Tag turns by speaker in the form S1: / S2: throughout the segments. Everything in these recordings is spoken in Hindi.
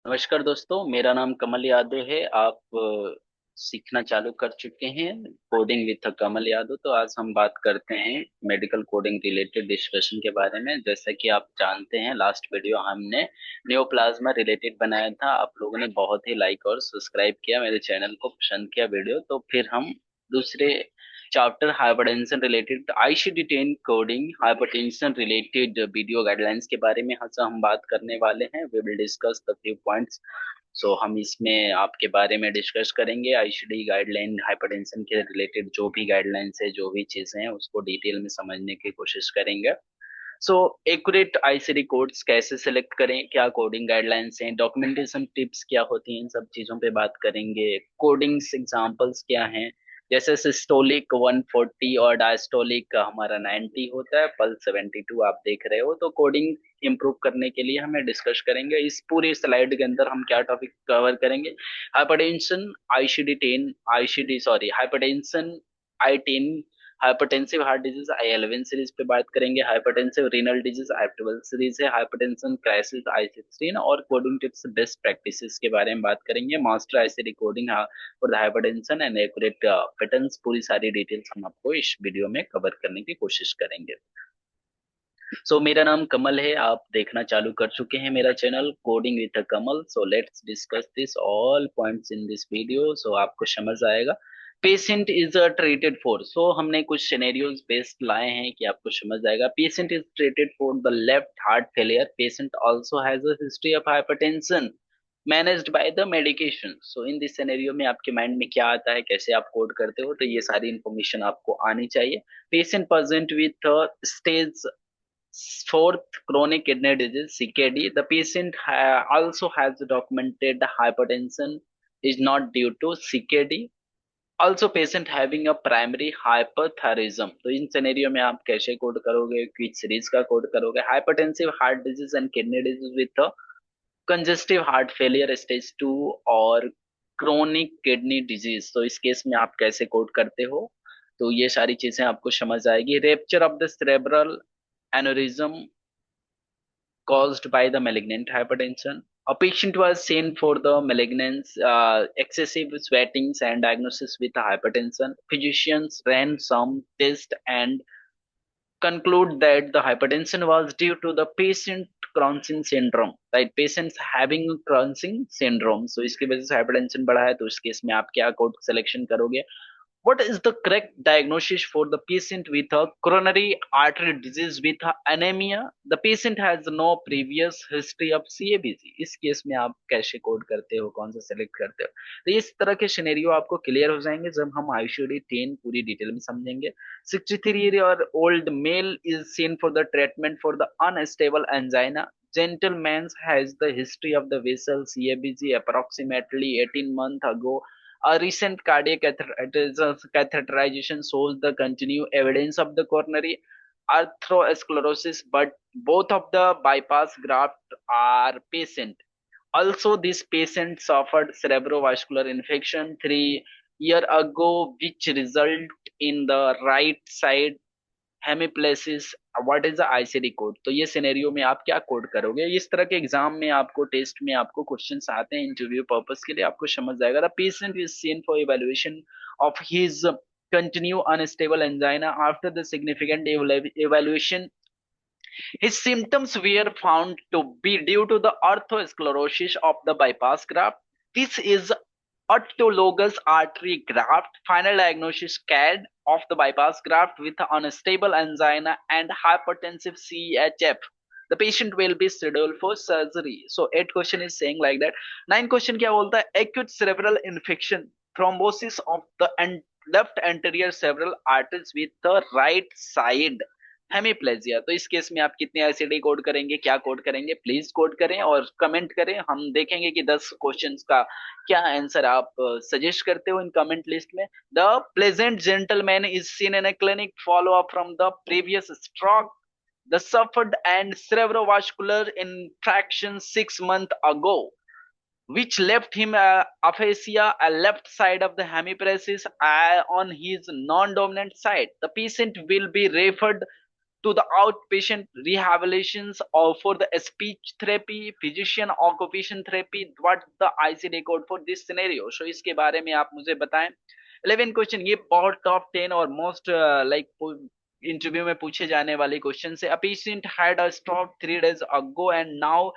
S1: नमस्कार दोस्तों, मेरा नाम कमल यादव है। आप सीखना चालू कर चुके हैं कोडिंग विथ कमल यादव। तो आज हम बात करते हैं मेडिकल कोडिंग रिलेटेड डिस्कशन के बारे में। जैसा कि आप जानते हैं, लास्ट वीडियो हमने नियोप्लाज्मा रिलेटेड बनाया था। आप लोगों ने बहुत ही लाइक और सब्सक्राइब किया, मेरे चैनल को पसंद किया वीडियो। तो फिर हम दूसरे chapter hypertension related ICD-10 coding hypertension related video guidelines के बारे में आज हम बात करने वाले हैं। We will discuss the few points. So हम इसमें आपके बारे में डिस्कस करेंगे ICD गाइडलाइन हाइपरटेंशन के रिलेटेड जो भी गाइडलाइंस है, जो भी चीजें हैं, उसको डिटेल में समझने की कोशिश करेंगे। सो एक्यूरेट ICD कोड्स कैसे सेलेक्ट करें, क्या कोडिंग गाइडलाइंस हैं, डॉक्यूमेंटेशन टिप्स क्या होती हैं, इन सब चीजों पे बात करेंगे। कोडिंग्स एग्जांपल्स क्या हैं, जैसे सिस्टोलिक 140 और डायस्टोलिक हमारा 90 होता है, पल्स 72 आप देख रहे हो। तो कोडिंग इंप्रूव करने के लिए हमें डिस्कस करेंगे। इस पूरी स्लाइड के अंदर हम क्या टॉपिक कवर करेंगे? Hypertension ICD-10, ICD sorry hypertension I10, hypertensive heart disease I11 series पे बात करेंगे। Hypertensive renal disease I12 series है। हाइपरटेंशन क्राइसिस I16 और कोडिंग टिप्स बेस्ट प्रैक्टिसेस के बारे में बात करेंगे। Master ICD coding for the hypertension and accurate patterns, पूरी सारी डिटेल्स हम आपको इस वीडियो में कवर करने की कोशिश करेंगे। मेरा नाम कमल है, आप देखना चालू कर चुके हैं मेरा channel coding with Kamal. Let's discuss this all points in this video, आपको समझ आएगा। पेशेंट इज ट्रीटेड फॉर, हमने कुछ सिनेरियोज बेस्ड लाए हैं कि आपको समझ आएगा। Patient is treated for the left heart failure. Patient also has a history of hypertension managed by the medication. In this scenario में आपके माइंड में क्या आता है, कैसे आप कोड करते हो, तो ये सारी इंफॉर्मेशन आपको आनी चाहिए। Patient present with stage fourth chronic kidney disease CKD. The patient also has documented hypertension is not due to CKD. Also patient having a primary hyperthyroidism. तो इन सिनेरियो में आप कैसे कोड करोगे, किस सीरीज का कोड करोगे? Hypertensive heart disease and kidney disease with congestive heart failure stage 2 और क्रोनिक किडनी डिजीज, तो इस केस में आप कैसे कोड करते हो? तो ये सारी चीजें आपको समझ आएगी। Rupture of the cerebral aneurysm caused by the malignant hypertension. A patient was seen for the malignance, excessive sweatings, and diagnosis with hypertension. Physicians ran some tests and conclude that the hypertension was due to the patient क्रॉन्सिन syndrome, right? Patients having क्रॉन्सिन syndrome, so इसकी वजह से hypertension बढ़ा है। तो इस केस में आप क्या कोड सिलेक्शन करोगे? What is the correct diagnosis for the patient with a coronary artery disease with a anemia? The patient has no previous history of CABG. इस केस में आप कैसे कोड करते हो, कौन सा सेलेक्ट करते हो? तो इस तरह के सिनेरियो आपको क्लियर हो जाएंगे जब हम ICD-10 पूरी डिटेल में समझेंगे। 63-year-old male is seen for the treatment for the unstable angina. Gentleman has the history of the vessel CABG approximately 18 months ago. A recent cardiac catheterization shows the continued evidence of the coronary atherosclerosis, but both of the bypass graft are patient. Also, this patient suffered cerebrovascular infection 3 years ago, which result in the right side hemiplegia. What is the ICD code? तो ये सिनेरियो में आप क्या कोड करोगे? इस तरह के एग्जाम में आपको, टेस्ट में आपको क्वेश्चंस आते हैं इंटरव्यू पर्पस के लिए, आपको समझ जाएगा। The patient is seen for evaluation of his continue unstable angina. After the significant evaluation, his symptoms were found to be due to the atherosclerosis of the bypass graft. This is autologous artery graft. Final diagnosis CAD of the bypass graft with unstable angina and hypertensive CHF. The patient will be scheduled for surgery. So 8 question is saying like that. 9 question क्या बोलता है? Acute cerebral infection, thrombosis of the left anterior cerebral arteries with the right side hemiplegia. तो इस केस में आप कितने ICD कोड करेंगे, क्या कोड करेंगे? प्लीज कोड करें और कमेंट करें। हम देखेंगे कि 10 क्वेश्चंस का क्या आंसर आप सजेस्ट करते हो इन कमेंट लिस्ट में। The pleasant gentleman is seen in a clinic follow up from the previous stroke the suffered and cerebrovascular infraction 6 months ago, which left him aphasia, a left side of the hemiparesis on his non-dominant side. The patient will be referred to the outpatient rehabilitations or for the speech therapy, physician occupation therapy, what the ICD code for this scenario? So इसके बारे में आप मुझे बताएं। 11 क्वेश्चन, ये बहुत टॉप 10 और मोस्ट लाइक इंटरव्यू में पूछे जाने वाले क्वेश्चन है। A patient had a stroke 3 days ago and now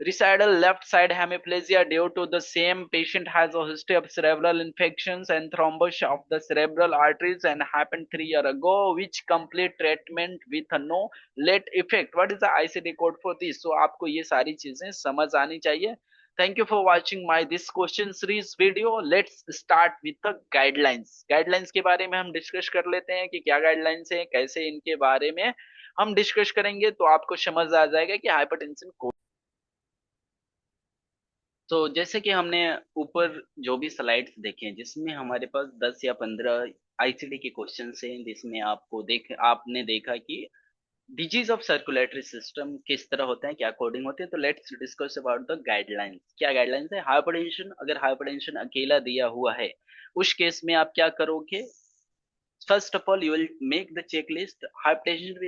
S1: recital left side hemiplegia due to the same patient has a history of cerebral infections and thrombus of the cerebral arteries and happened 3 years ago, which complete treatment with a no late effect. What is the ICD code for this? So आपको ये सारी चीजें समझ आनी चाहिए। Thank you for watching my this question series video. Let's start with the guidelines. Guidelines के बारे में हम डिस्कस कर लेते हैं कि क्या गाइडलाइंस है, कैसे इनके बारे में हम डिस्कस करेंगे, तो आपको समझ आ जाएगा कि हाइपरटेंशन। तो जैसे कि हमने ऊपर जो भी स्लाइड्स देखे जिसमें हमारे पास 10 या 15 आईसीडी के क्वेश्चंस हैं, जिसमें आपने देखा कि डिजीज ऑफ सर्कुलेटरी सिस्टम किस तरह होते हैं, क्या कोडिंग होती है। तो let's discuss about the guidelines. क्या गाइडलाइंस है? हाइपरटेंशन, अगर हाइपरटेंशन अकेला दिया हुआ है उस केस में आप क्या करोगे? First of all you will make the checklist. Hypertension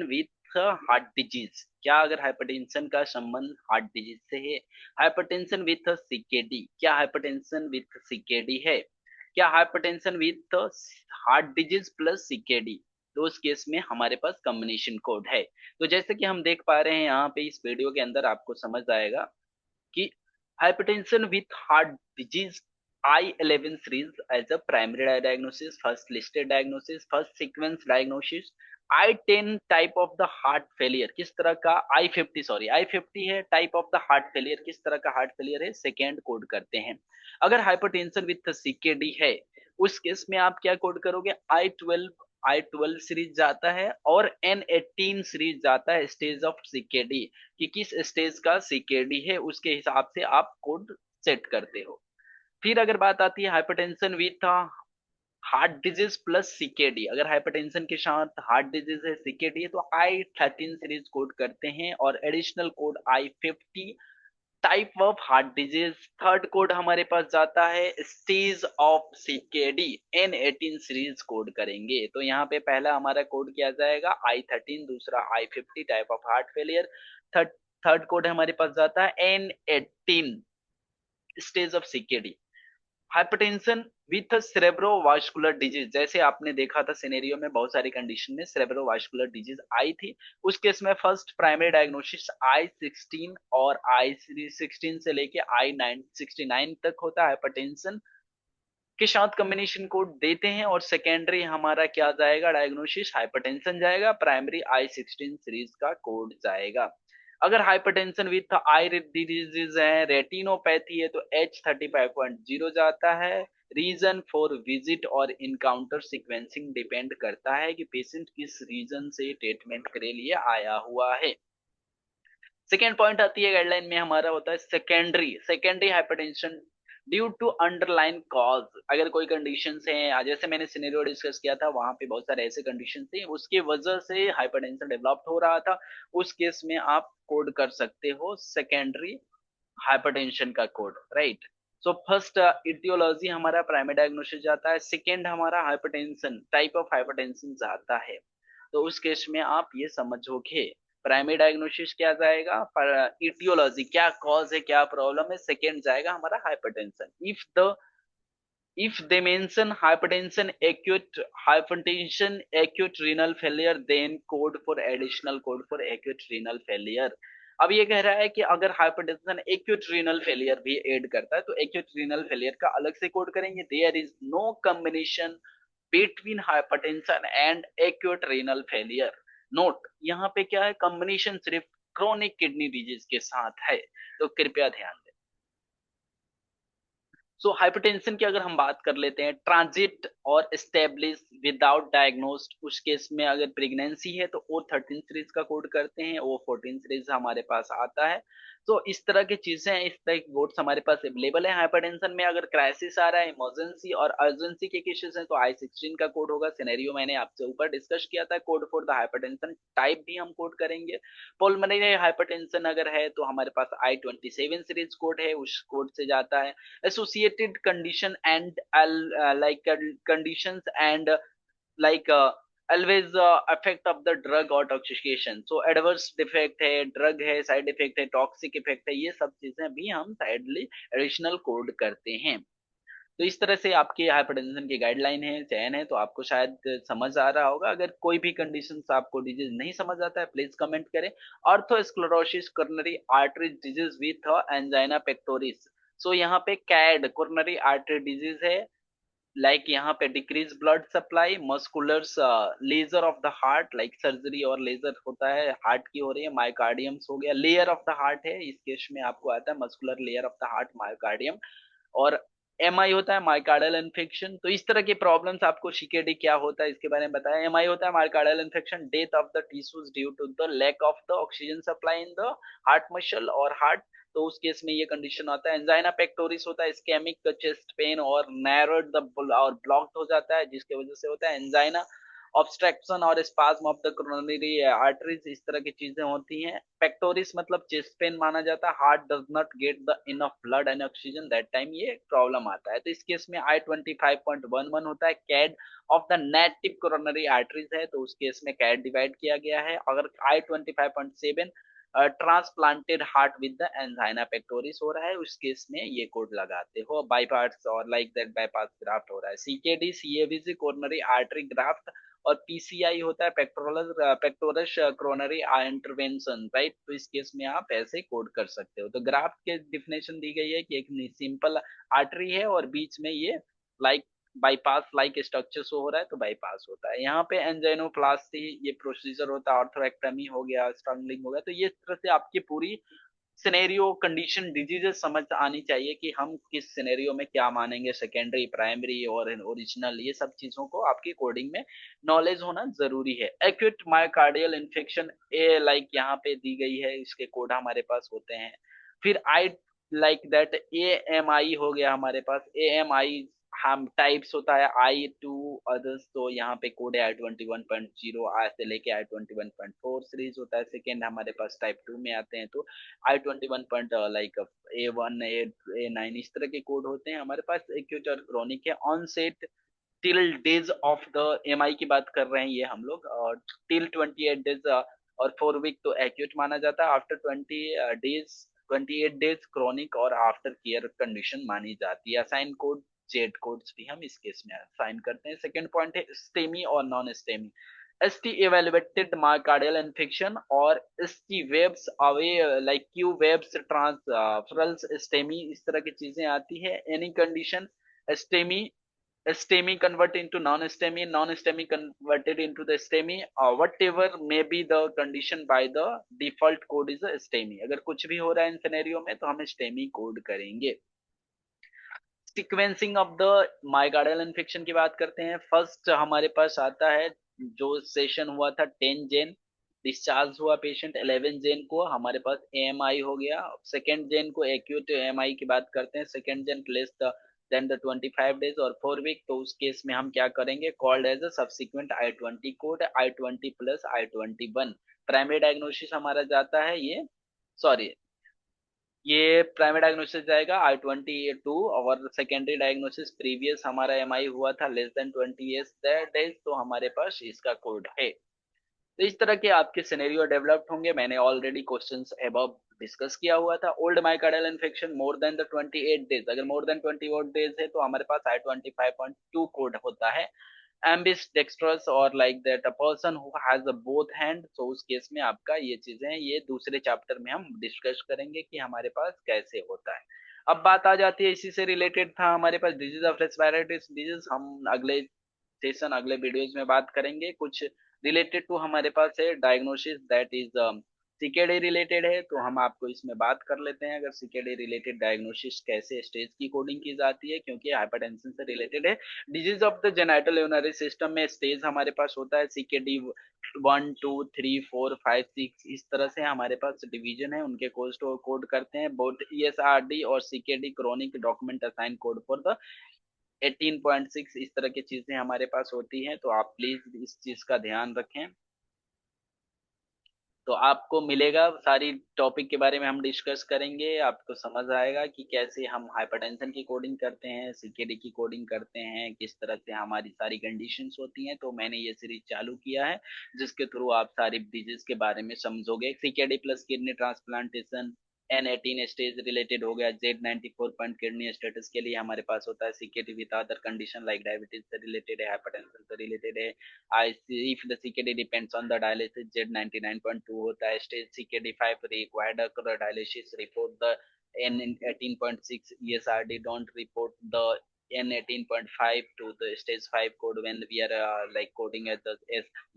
S1: with heart disease, क्या अगर हाइपरटेंशन का संबंध हार्ट डिजीज से है? हाइपरटेंशन विथ सीकेडी, क्या हाइपरटेंशन विथ सीकेडी है? क्या hypertension with heart disease plus CKD? तो उस केस में हमारे पास कॉम्बिनेशन कोड है। तो जैसे कि हम देख पा रहे हैं यहाँ पे इस वीडियो के अंदर आपको समझ आएगा कि hypertension with heart disease I11 series as a primary diagnosis, first listed diagnosis, first sequence diagnosis। I10 type of the heart failure किस तरह का? I50 सॉरी I50 है type of the heart failure, किस तरह का हार्ट फेलियर है? सेकेंड कोड करते हैं। अगर हाइपरटेंशन विथ सीकेडी है उस केस में आप क्या कोड करोगे? I12 सीरीज जाता है और N18 सीरीज जाता है स्टेज ऑफ सीकेडी, कि किस स्टेज का सीकेडी है उसके हिसाब से आप कोड सेट करते हो। फिर अगर बात आती है hypertension with heart disease plus CKD, अगर हाइपरटेंशन के साथ हार्ट डिजीज है, सीकेडी है, तो I13 सीरीज कोड करते हैं और additional code I50 type of heart disease. Third code हमारे पास जाता है stage of CKD, N18 series code करेंगे। तो यहाँ पे पहला हमारा कोड किया जाएगा I13, दूसरा I50 type of heart failure. Third third code हमारे पास जाता है N18 stage of CKD. Hypertension with cerebrovascular disease, जैसे आपने देखा था सिनेरियो में बहुत सारी कंडीशन में सेरेब्रोवास्कुलर डिजीज आई थी, उस केस में फर्स्ट प्राइमरी डायग्नोसिस I16 और I16 से लेके I69 तक होता है। हाइपरटेंशन के साथ कॉम्बिनेशन कोड देते हैं और सेकेंडरी हमारा क्या जाएगा? डायग्नोसिस हाइपरटेंशन जाएगा, प्राइमरी I16 सीरीज का कोड जाएगा। अगर हाइपरटेंशन विथ आई डिजीज है, रेटिनोपैथी है, तो H35.0 जाता है। रीजन फॉर विजिट और इनकाउंटर सीक्वेंसिंग डिपेंड करता है कि पेशेंट किस रीजन से ट्रीटमेंट के लिए आया हुआ है। सेकेंड पॉइंट आती है गाइडलाइन में हमारा होता है secondary hypertension due to underline cause. अगर कोई कंडीशन है, जैसे मैंने सिनेरियो डिस्कस किया था, वहां पे बहुत सारे ऐसे कंडीशन थे उसके वजह से हाइपरटेंशन डेवलप हो रहा था, उस केस में आप कोड कर सकते हो सेकेंडरी हाइपरटेंशन का code, right. So first aetiology हमारा प्राइमरी डायग्नोसिस जाता है, सेकेंड हमारा हाइपरटेंशन टाइप ऑफ हाइपरटेंशन जाता है। तो उस केस में आप ये समझोगे प्राइमरी डायग्नोसिस क्या जाएगा, पर इटियोलॉजी क्या कॉज है, क्या प्रॉब्लम है, सेकेंड जाएगा हमारा hypertension. if they mention hypertension acute renal failure, then code for additional code for acute renal failure। अब ये कह रहा है कि अगर हाइपरटेंशन एक्यूट रीनल फेलियर भी ऐड करता है तो एक्यूट रीनल फेलियर का अलग से कोड करेंगे। There is no combination between hypertension and acute renal failure. Note, यहाँ पे क्या है? कॉम्बिनेशन सिर्फ क्रोनिक किडनी डिजीज के साथ है, तो कृपया ध्यान दें। सो हाइपरटेंशन की अगर हम बात कर लेते हैं, ट्रांजिट और स्टेब्लिश विदाउट डायग्नोस्ड, उस केस में अगर प्रेगनेंसी है तो O13 सीरीज का कोड करते हैं, O14 सीरीज हमारे पास आता है। तो इस तरह की चीजें, इस तरह के कोड्स हमारे पास अवेलेबल है। हाइपरटेंशन में अगर क्राइसिस आ रहा है, इमरजेंसी और अर्जेंसी के केसेस हैं, तो I16 का कोड होगा। सिनेरियो मैंने आपसे ऊपर डिस्कस किया था, code for the hypertension type भी हम कोड करेंगे। पल्मोनरी हाइपरटेंशन अगर है तो हमारे पास I27 सीरीज कोड है, उस कोड से जाता है। associated condition and like conditions and like always effect of the drug और टॉक्सिकेशन, सो एडवर्स डिफेक्ट है, ड्रग है, साइड इफेक्ट है, टॉक्सिक इफेक्ट है, ये सब चीजें भी हम साइडली एडिशनल कोड करते हैं। तो इस तरह से आपकी हाइपरटेंशन की गाइडलाइन है, चयन है, तो आपको शायद समझ आ रहा होगा। अगर कोई भी कंडीशन आपको डिजीज नहीं समझ आता है, प्लीज कमेंट करें। Atherosclerosis coronary artery disease with angina pectoris, so यहाँ पे कैड कोरोनरी आर्टरी डिजीज है। लाइक यहाँ पे decrease blood supply, muscular laser of the heart, like surgery और लेजर होता है, हार्ट की हो रही है, मायोकार्डियम्स हो गया, लेयर ऑफ द हार्ट है, इस केस में आपको आता है muscular layer of the heart, myocardium. और एमआई होता है मायोकार्डियल इन्फेक्शन। तो इस तरह की प्रॉब्लम्स आपको सीकेडी क्या होता है इसके बारे में बताया। एमआई होता है myocardial infection, death of the tissues due to the lack of the oxygen supply in the heart muscle और हार्ट, तो उस केस में ये कंडीशन आता है। एंजाइना पेक्टोरिस होता है स्कैमिक चेस्ट पेन और नैरोड द और ब्लॉक्ड हो जाता है, जिसकी वजह से होता है एंजाइना, ऑब्स्ट्रक्शन और spasm of the coronary arteries, इस तरह की चीजें होती हैं। पेक्टोरिस मतलब चेस्ट पेन माना जाता है, heart does not get the enough blood and oxygen, that time ये प्रॉब्लम आता है। तो इस केस में I-25.11 होता है, CAD of the native coronary arteries है, तो उस केस में कैड डिवाइड किया गया है। अगर I-25.7 transplanted heart with the angina pectoris हो रहा है, उस केस में ये कोड लगाते हो। बाईपास और लाइक दैट बाईपास ग्राफ्ट हो रहा है, सीकेडी सीएवीसी कोरोनरी आर्टरी ग्राफ्ट, और पीसीआई होता है पेक्टोरस कोरोनरी इंटरवेंशन, राइट। तो इस केस में आप ऐसे कोड कर सकते हो। तो ग्राफ के डिफिनेशन दी गई है कि एक सिंपल आर्टरी है और बीच में ये like bypass like structure show हो रहा है, तो बाईपास होता है। यहाँ पे एंजाइनोप्लास्टी ये प्रोसीजर होता है, ऑर्थोरेक्टमी हो गया, स्ट्रंगलिंग हो गया। तो ये तरह से आपकी पूरी सिनेरियो कंडीशन डिजीजेस समझ आनी चाहिए कि हम किस सिनेरियो में क्या मानेंगे, सेकेंडरी, प्राइमरी और ओरिजिनल, ये सब चीजों को आपकी कोडिंग में नॉलेज होना जरूरी है। एक्यूट मायोकार्डियल इन्फेक्शन ए लाइक यहाँ पे दी गई है, इसके कोड हमारे पास होते हैं। फिर I like that A M I हो गया हमारे पास, ए एम आई हम टाइप्स होता है I2 अदर्स, तो यहाँ पे कोड है I21.0 आज से लेके I21.4 सीरीज होता है। सेकेंड हमारे पास टाइप 2 में आते हैं, तो I21 point like A1 A9 इस तरह के कोड होते हैं हमारे पास। एक्यूट और क्रोनिक है, on set till days of the MI की बात कर रहे हैं ये हम लोग, और टिल 28 डेज और 4 वीक तो एक्यूट माना जाता है। आफ्टर 20 डेज 28 डेज क्रोनिक और आफ्टर केयर कंडीशन मानी जाती है। असाइन कोड जेड कोड्स भी हम इस केस में असाइन करते हैं। सेकंड पॉइंट है स्टेमी और non STEMI. ST evaluated myocardial infection और ST waves away like Q waves transferals STEMI, इस तरह की चीजें आती है। Any condition STEMI, STEMI convert into non-STEMI, non-STEMI converted into the STEMI, whatever may be the condition by the default code is a STEMI। अगर कुछ भी हो रहा है इन सिनेरियो में तो हम STEMI कोड करेंगे। Sequencing of the myocardial infection की बात करते हैं। फर्स्ट हमारे पास आता है जो सेशन हुआ था 10 जैन, डिस्चार्ज हुआ पेशेंट 11 जैन को, हमारे पास AMI हो गया। सेकेंड जेन को एक्यूट AMI की बात करते हैं, second gen less than the 25 days और 4 वीक, तो उस केस में हम क्या करेंगे, called as a subsequent I20 code, I20 plus I21। Primary diagnosis हमारा जाता है ये, सॉरी, ये प्राइमरी डायग्नोसिस जाएगा I22 और सेकेंडरी डायग्नोसिस प्रीवियस हमारा एमआई हुआ था लेस देन 20 डेज, तो हमारे पास इसका कोड है। तो इस तरह के आपके सिनेरियो डेवलप्ड होंगे, मैंने ऑलरेडी क्वेश्चंस अबव डिस्कस किया हुआ था। Old myocardial infection more than the 28 days, अगर मोर देन 28 डेज है तो हमारे पास I25.2 कोड होता है। ambidextrous और like that a person who has a both hand, तो उस केस में आपका ये चीजें ये दूसरे चैप्टर में हम डिस्कस करेंगे कि हमारे पास कैसे होता है। अब बात आ जाती है, इसी से रिलेटेड था हमारे पास डिजीज ऑफ रेस्पिरेटरी डिजीज, हम अगले सेशन अगले वीडियोज में बात करेंगे। कुछ रिलेटेड टू हमारे पास है diagnosis that is CKD related है, तो हम आपको इसमें बात कर लेते हैं। अगर सीकेडी रिलेटेड डायग्नोसिस कैसे स्टेज की कोडिंग की जाती है, क्योंकि हाइपरटेंशन से रिलेटेड है। Disease of the genital urinary system में स्टेज हमारे पास होता है सीकेडी 1 2 3 4 5 6, इस तरह से हमारे पास डिवीजन है, उनके कोड करते हैं। बोथ ESRD और CKD chronic document assign code for the 18.6, इस तरह की चीजें हमारे पास होती हैं, तो आप प्लीज इस चीज का ध्यान रखें। तो आपको मिलेगा, सारी टॉपिक के बारे में हम डिस्कस करेंगे, आपको समझ आएगा कि कैसे हम हाइपरटेंशन की कोडिंग करते हैं, सीकेडी की कोडिंग करते हैं, किस तरह से हमारी सारी कंडीशंस होती हैं। तो मैंने ये सीरीज चालू किया है जिसके थ्रू आप सारी डिजीज के बारे में समझोगे। CKD plus kidney transplantation, N18 stage related हो गया, Z94 पॉइंट किडनी स्टेटस के लिए हमारे पास होता है, CKD with other condition like diabetes से रिलेटेड है, हाइपरटेंशन से रिलेटेड है। I see if the CKD depends on the dialysis, Z99.2 होता है। Stage CKD5 required a dialysis report the N18.6 ESRD don't report the N18.5 to the stage 5 code when we are like coding at the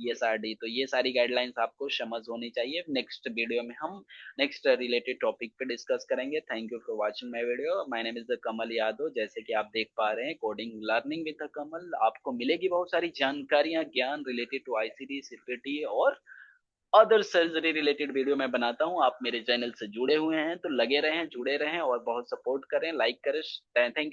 S1: ESRD। तो ये सारी गाइडलाइंस आपको समझ होनी चाहिए। नेक्स्ट वीडियो में हम नेक्स्ट रिलेटेड टॉपिक पे डिस्कस करेंगे। Thank you for watching my video. My name is Kamal Yadav. जैसे कि आप देख पा रहे हैं, कोडिंग लर्निंग विद कमल, आपको मिलेगी बहुत सारी जानकारियां, ज्ञान रिलेटेड टू आईसीडी, सीपीटी और अदर सर्जरी रिलेटेड वीडियो मैं बनाता हूं। आप मेरे चैनल से जुड़े हुए हैं तो लगे रहें, जुड़े रहें और बहुत सपोर्ट करें, लाइक करें। Thank you.